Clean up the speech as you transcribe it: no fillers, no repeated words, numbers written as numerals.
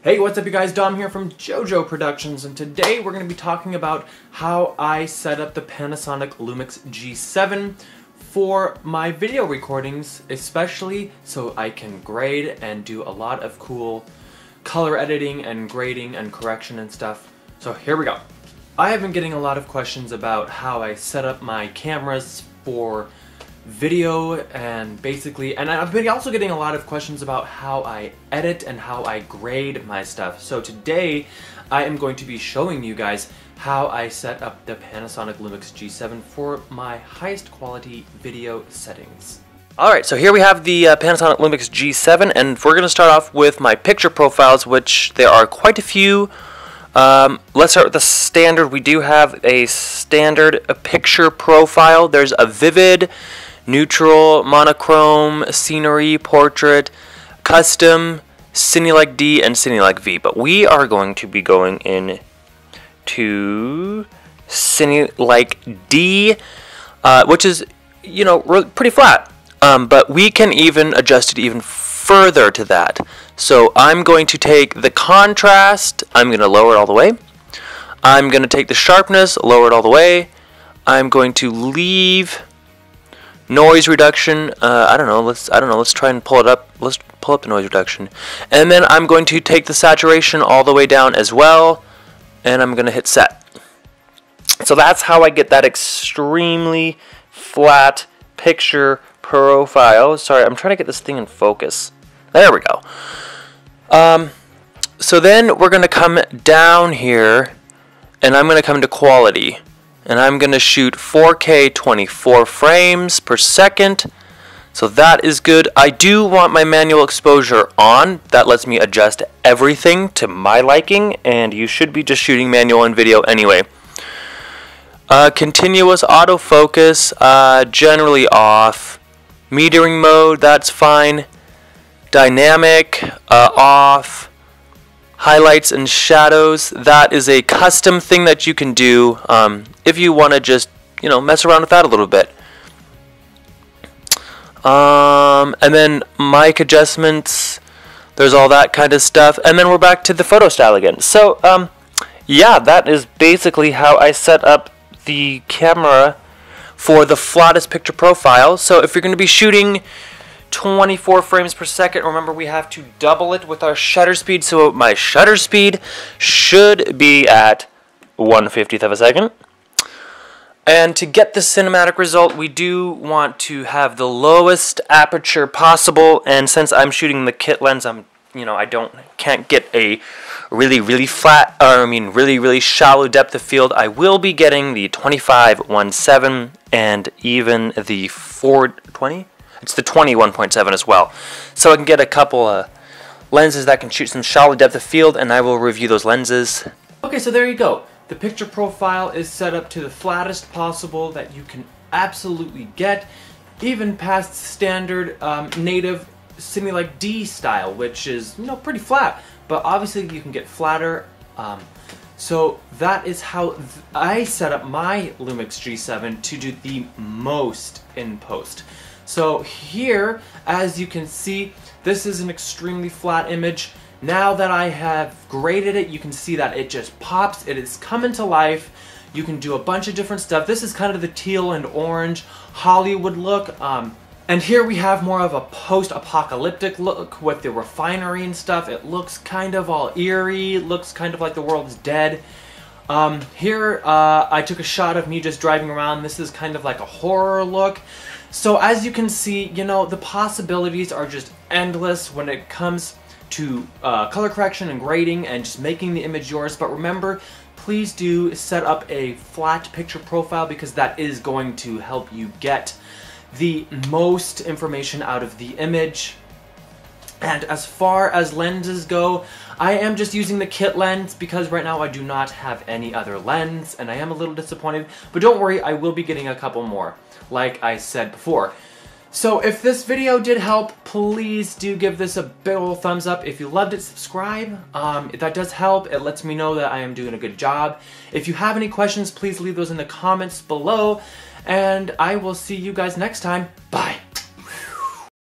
Hey, what's up you guys? Dom here from JoJo Productions, and today we're going to be talking about how I set up the Panasonic Lumix G7 for my video recordings, especially so I can grade and do a lot of cool color editing and grading and correction and stuff. So here we go. I have been getting a lot of questions about how I set up my cameras for video and basically, and I've been also getting a lot of questions about how I edit and how I grade my stuff. So today I am going to be showing you guys how I set up the Panasonic Lumix G7 for my highest quality video settings. Alright, so here we have the Panasonic Lumix G7, and we're going to start off with my picture profiles, which there are quite a few. Let's start with the standard. We do have a standard picture profile. There's a vivid, neutral, monochrome, scenery, portrait, custom, Cine-like D, and Cine-like V. But we are going to be going in to Cine-like D, which is, you know, pretty flat. But we can even adjust it even further to that. So I'm going to take the contrast, I'm going to lower it all the way. I'm going to take the sharpness, lower it all the way. I'm going to leave noise reduction. I don't know. Let's try and pull it up. Let's pull up the noise reduction, and then I'm going to take the saturation all the way down as well, and I'm going to hit set. So that's how I get that extremely flat picture profile. Sorry, I'm trying to get this thing in focus. There we go. So then we're going to come down here, and I'm going to come to quality, and I'm going to shoot 4K 24 frames per second. So that is good. I do want my manual exposure on. That lets me adjust everything to my liking, and you should be just shooting manual and video anyway. Continuous autofocus, generally off. Metering mode, that's fine. Dynamic, off. Highlights and shadows, that is a custom thing that you can do if you want to just, you know, mess around with that a little bit. And then mic adjustments, there's all that kind of stuff. And then we're back to the photo style again. So, yeah, that is basically how I set up the camera for the flattest picture profile. So if you're going to be shooting 24 frames per second, remember we have to double it with our shutter speed, so my shutter speed should be at 1/50th of a second. And to get the cinematic result, we do want to have the lowest aperture possible, and since I'm shooting the kit lens, can't get a really flat, really shallow depth of field. I will be getting the 25-1.7 and even the 420. It's the 21.7 as well. So I can get a couple of lenses that can shoot some shallow depth of field, and I will review those lenses. Okay, so there you go. The picture profile is set up to the flattest possible that you can absolutely get, even past standard native Cine-like D style, which is, you know, pretty flat. But obviously you can get flatter. So that is how I set up my Lumix G7 to do the most in post. So here, as you can see, this is an extremely flat image. Now that I have graded it, you can see that it just pops. It is coming to life. You can do a bunch of different stuff. This is kind of the teal and orange Hollywood look. And here we have more of a post-apocalyptic look with the refinery and stuff. It looks kind of all eerie. It looks kind of like the world is dead. Here, I took a shot of me just driving around. This is kind of like a horror look. So as you can see, you know, the possibilities are just endless when it comes to color correction and grading and just making the image yours. But remember, please do set up a flat picture profile, because that is going to help you get the most information out of the image. And as far as lenses go, I am just using the kit lens because right now I do not have any other lens, and I am a little disappointed, but don't worry, I will be getting a couple more, like I said before. So if this video did help, please do give this a big old thumbs up. If you loved it, subscribe. That does help. It lets me know that I am doing a good job. If you have any questions, please leave those in the comments below, and I will see you guys next time. Bye!